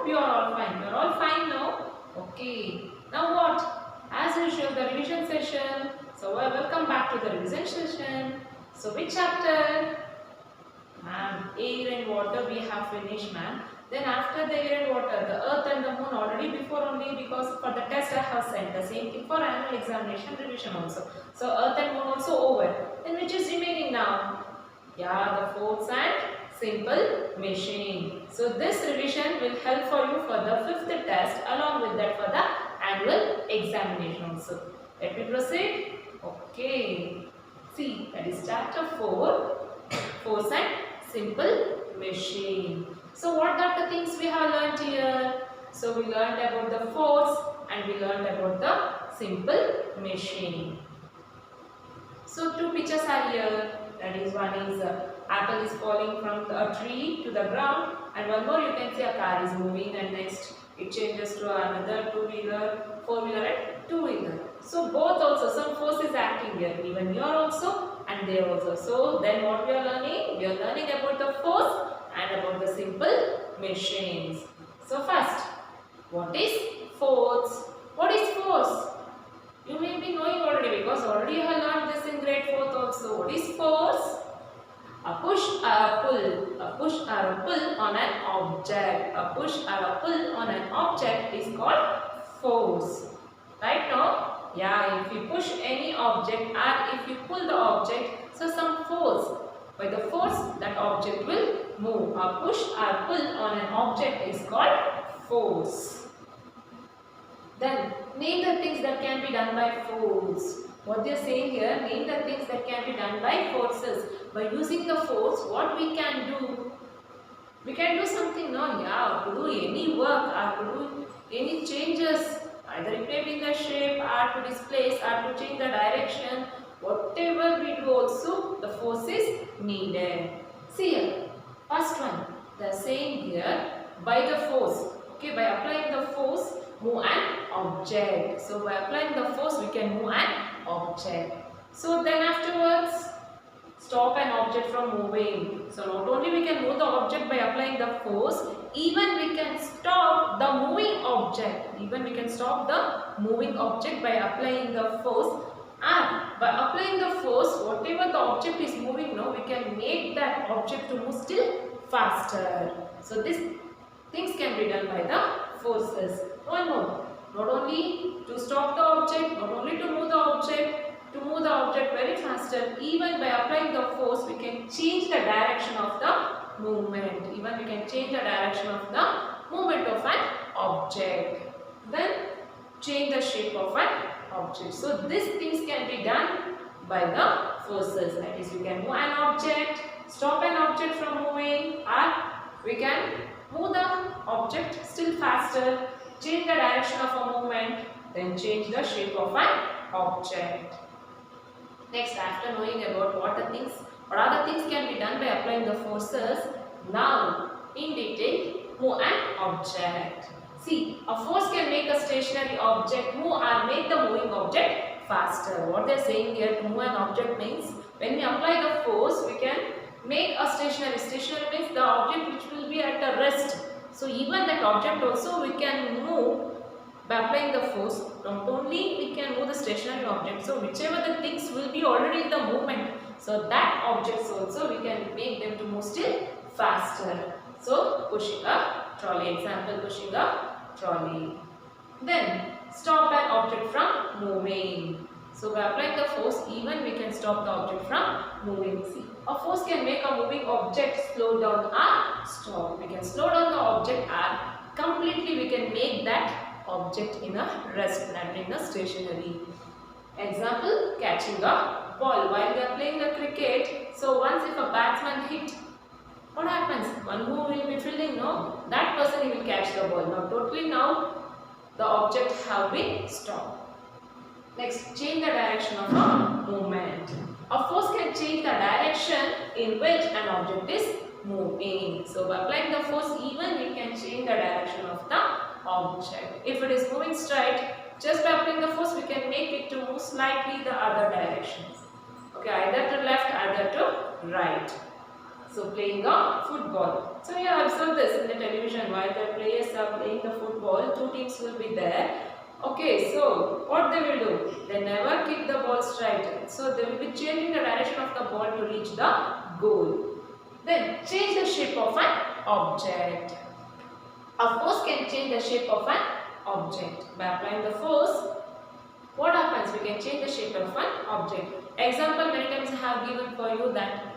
hope you are all fine. You are all fine now? Okay. Now what? As usual, the revision session. So welcome back to the revision session. So which chapter? Ma'am, air and water we have finished, ma'am. Then after the air and water, the earth and the moon already before only because for the test I have sent. The same thing for annual examination revision also. So earth and moon also over. Then which is remaining now? Yeah, the force and simple machine. So this revision will help for you for the fifth test along with that for the annual examination also. Let me proceed. Okay. See, that is chapter 4, force and simple machine. So what are the things we have learnt here? So we learned about the force and we learned about the simple machine. So two pictures are here. That is, one is apple is falling from a tree to the ground, and one more you can see a car is moving, and next it changes to another two-wheeler, four-wheeler and two-wheeler. So both also some force is acting here, even here also and there also. So then what we are learning? We are learning about the force and about the simple machines. So first, what is force? What is force? You may be knowing already because already you have learned this in grade 4th also. What is force? A push or a pull. A push or a pull on an object. A push or a pull on an object is called force. Right now? Yeah, if you push any object and if you pull the object, so some force. By the force, that object will move. A push or pull on an object is called force. Then, name the things that can be done by force. What they are saying here, name the things that can be done by forces. By using the force, what we can do? We can do something, no? Yeah, to do any work or to do any changes. Either recreating the shape or to displace or to change the direction. Whatever we do also, the force is needed. See here, first one, they are saying here, by the force. Okay, by applying the force, move an object. So by applying the force, we can move an object. So then afterwards, stop an object from moving. So not only we can move the object by applying the force, even we can stop the moving object. Even we can stop the moving object by applying the force. And by applying the force, whatever the object is moving now, we can make that object to move still faster. So these things can be done by the forces. One more, not only to stop the object, not only to move the object very faster, even by applying the force, we can change the direction of the movement. Even we can change the direction of the movement of an object. Then change the shape of an object. So these things can be done by the forces. That is, we can move an object, stop an object from moving, or we can move the object still faster, change the direction of a movement, then change the shape of an object. Next, after knowing about what are the things can be done by applying the forces, now in detail, move an object. See, a force can make a stationary object move or make the moving object faster. What they are saying here, to move an object means when we apply the force, we can make a stationary. Stationary means the object which will be at a rest. So even that object also we can move by applying the force. Not only we can move the stationary object, so whichever the things will be already in the movement, so that objects also we can make them to move still faster. So pushing a trolley, example, pushing a trolley. Then stop an object from moving. So by applying the force, even we can stop the object from moving. See, a force can make a moving object slow down or stop. We can slow down the object or completely we can make that object in a rest, that in a stationary. Example, catching a ball. While they are playing the cricket, so once if a batsman hit, what happens? One who will be fielding, no? That person he will catch the ball. Now totally now the object have been stopped. Next, change the direction of a movement. A force can change the direction in which an object is moving. So by applying the force, even we can change the direction of the object. If it is moving straight, just by applying the force, we can make it to move slightly the other directions. Okay, either to left, either to right. So playing a football. So you observe this in the television while the players are playing the football, two teams will be there. Okay, so what they will do? They never kick the ball straight. So they will be changing the direction of the ball to reach the goal. Then change the shape of an object. A force can change the shape of an object. By applying the force, what happens? We can change the shape of an object. Example, many times I have given for you that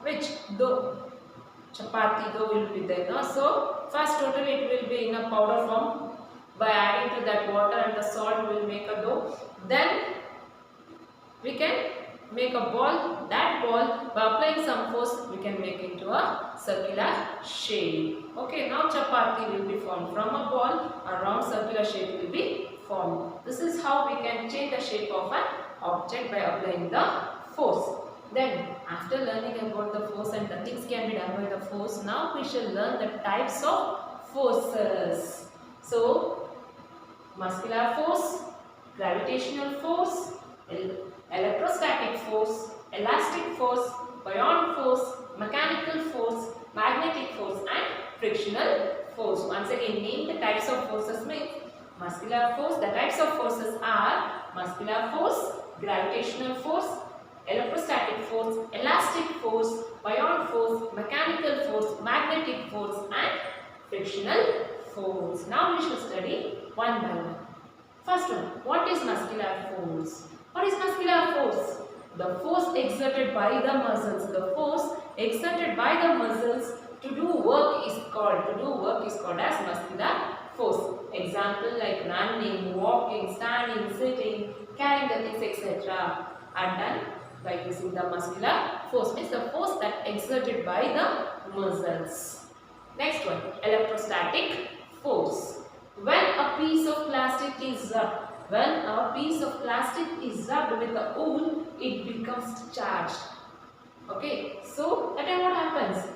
which dough, chapati dough will be there. No? So first totally it will be in a powder form. By adding to that water and the salt will make a dough. Then we can make a ball. That ball, by applying some force, we can make into a circular shape. Okay, now chapati will be formed from a ball. A round circular shape will be formed. This is how we can change the shape of an object by applying the force. Then, after learning about the force and the things can be done by the force, now we shall learn the types of forces. So, muscular force, gravitational force, electrostatic force, elastic force, buoyant force, mechanical force, magnetic force and frictional force. Once again, name the types of forces means muscular force. The types of forces are muscular force, gravitational force, electrostatic force, elastic force, buoyant force, mechanical force, magnetic force and frictional force. Now we shall study one by one. First one, what is muscular force? What is muscular force? The force exerted by the muscles. The force exerted by the muscles to do work is called as muscular force. Example like running, walking, standing, sitting, carrying the things, etc. are done by using the muscular force. Means the force that exerted by the muscles. Next one, electrostatic force. When a piece of plastic is rubbed, with the wool, it becomes charged. Okay, so that time what happens?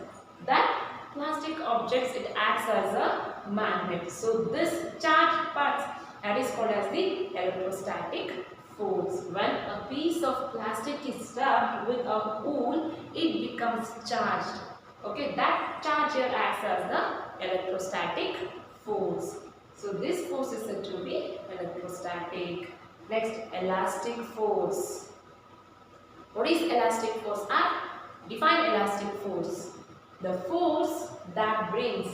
That plastic objects, it acts as a magnet. So this charged parts, that is called as the electrostatic force. When a piece of plastic is rubbed with a wool, it becomes charged. Okay, that charge here acts as the electrostatic force. So this force is said to be electrostatic. Next, elastic force. What is elastic force? Define elastic force. The force that brings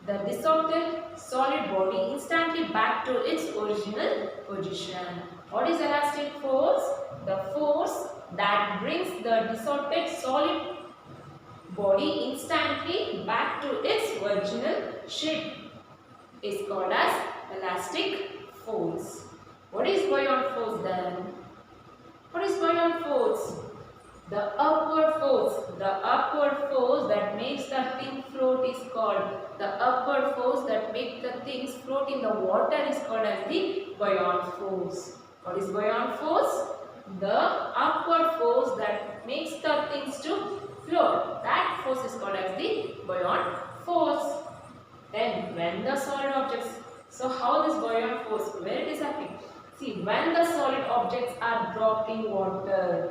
the distorted solid body instantly back to its original position. What is elastic force? The force that brings the distorted solid body instantly back to its original shape is called as elastic force. What is buoyant force then? What is buoyant force? The upward force that makes the thing float is called, the upward force that makes the things float in the water is called as the buoyant force. What is buoyant force? The upward force that makes the things to float. That force is called as the buoyant force. Then when the solid objects, so how this buoyant force, where it is happening? See, when the solid objects are dropped in water,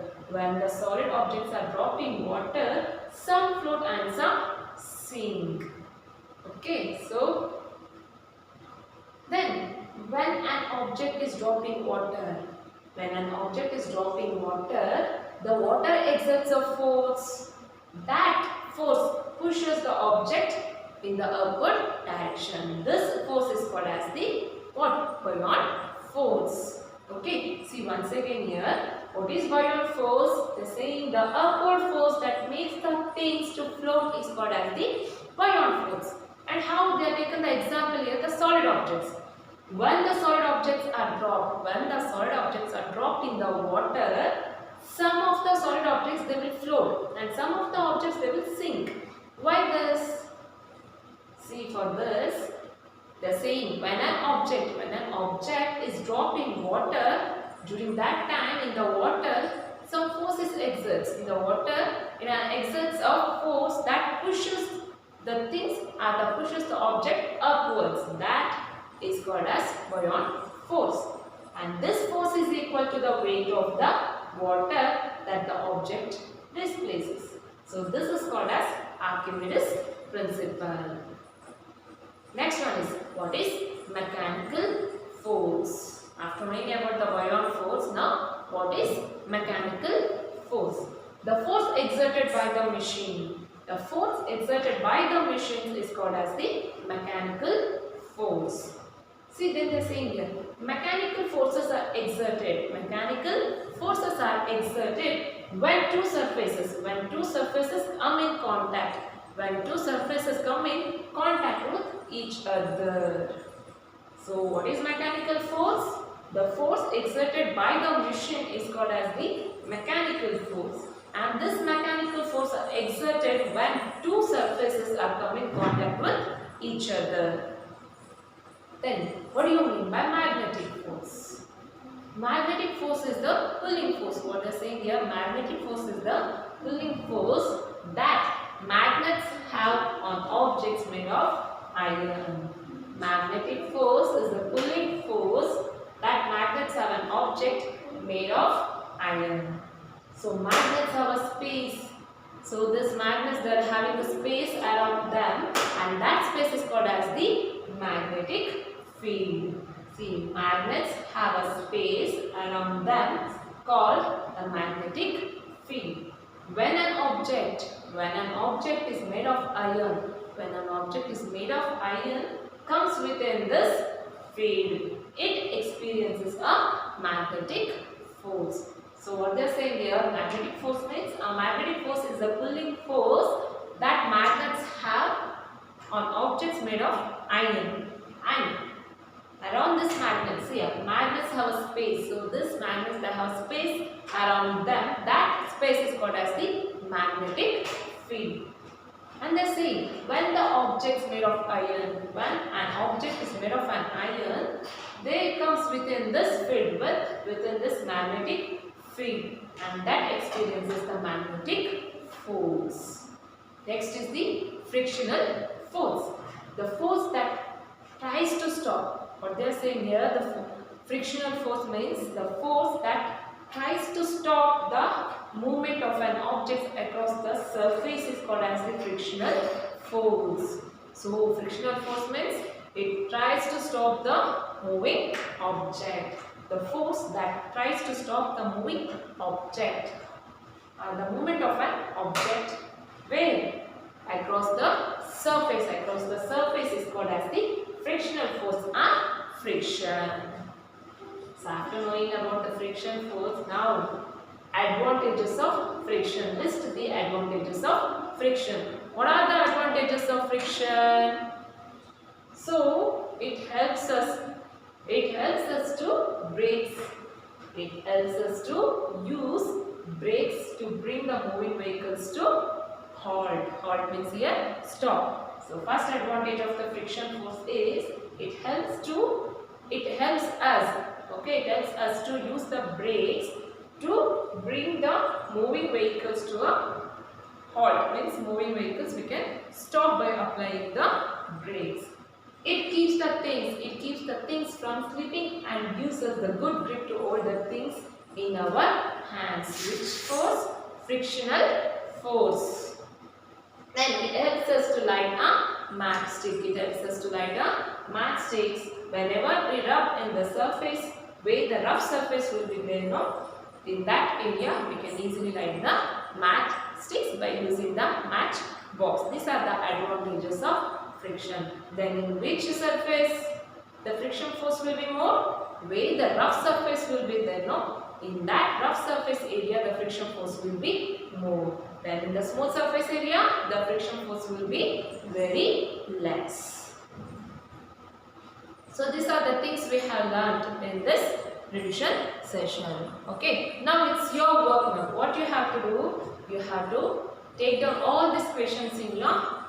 some float and some sink. Okay, so then when an object is dropped in water, the water exerts a force. That force pushes the object in the upward direction. This force is called as the what? Buoyant force. Okay, see once again here, what is buoyant force? They are saying the upward force that makes the things to float is called as the buoyant force. And how they are taken the example here, the solid objects. When the solid objects are dropped, in the water, some of the solid objects they will float and some of the objects they will sink. Why this? See, for this, they are saying when an object is dropped in water, during that time in the water, some forces exerts in the water. It exerts a force that pushes the things pushes the object upwards. That is called as buoyant force. And this force is equal to the weight of the water that the object displaces. So this is called as Archimedes principle. Next one is, what is mechanical force? After knowing about the buoyant force, now what is mechanical force? The force exerted by the machine. The force exerted by the machine is called as the mechanical force. See, then they are saying here, mechanical forces are exerted. Mechanical forces are exerted when two surfaces come in contact. When two surfaces come in contact with each other. So, what is mechanical force? The force exerted by the machine is called as the mechanical force. And this mechanical force are exerted when two surfaces are coming in contact with each other. Then, what do you mean by magnetic force? Magnetic force is the pulling force. What they are saying here, magnetic force is the pulling force that magnets have on objects made of iron. Magnetic force is the pulling force that magnets have an object made of iron. So magnets have a space. So this magnets, they are having a space around them, and that space is called as the magnetic field. See, magnets have a space around them called a magnetic field. When an object is made of iron, comes within this field, it experiences a magnetic force. So what they are saying here, magnetic force means, a magnetic force is the pulling force that magnets have on objects made of iron. And around this magnet, see, magnets have a space. So this magnets, they have space around them. That space is called as the magnetic field. And they say, when the object is made of iron, when an object is made of an iron, they comes within this field, within this magnetic field, and that experiences the magnetic force. Next is the frictional force. The force that tries to stop. What they are saying here, the frictional force means the force that tries to stop the movement of an object across the surface is called as the frictional force. So frictional force means it tries to stop the moving object. The force that tries to stop the moving object, the movement of an object where across the surface is called as the frictional force and friction. So after knowing about the friction force, now advantages of friction. List the advantages of friction. What are the advantages of friction? So it helps us to brakes. It helps us to use brakes to bring the moving vehicles to halt. Halt means here stop. So first advantage of the friction force is it helps us to use the brakes to bring the moving vehicles to a halt. Means moving vehicles we can stop by applying the brakes. It keeps the things from slipping and gives us the good grip to hold the things in our hands. Which force? Frictional force. Then it helps us to light a matchstick. It helps us to light a matchsticks. Whenever we rub in the surface, where the rough surface will be there, no? In that area, we can easily light the matchsticks by using the match box. These are the advantages of friction. Then in which surface the friction force will be more? Where the rough surface will be there, no? In that rough surface area, the friction force will be more. Then in the smooth surface area, the friction force will be very less. So these are the things we have learned in this revision session. Okay, now it's your work now. What you have to do, you have to take down all these questions in your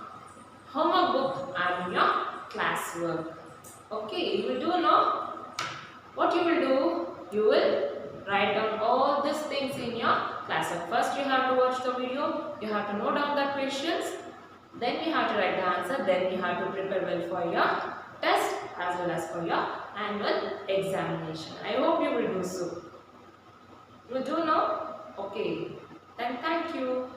homework book and in your classwork. Okay, you will do now. What you will do, you will write down all these things in your classwork. First you have to watch the video, you have to note down the questions, then you have to write the answer, then you have to prepare well for your test as well as for your annual examination. I hope you will do so. You will do now? Okay. Then thank you.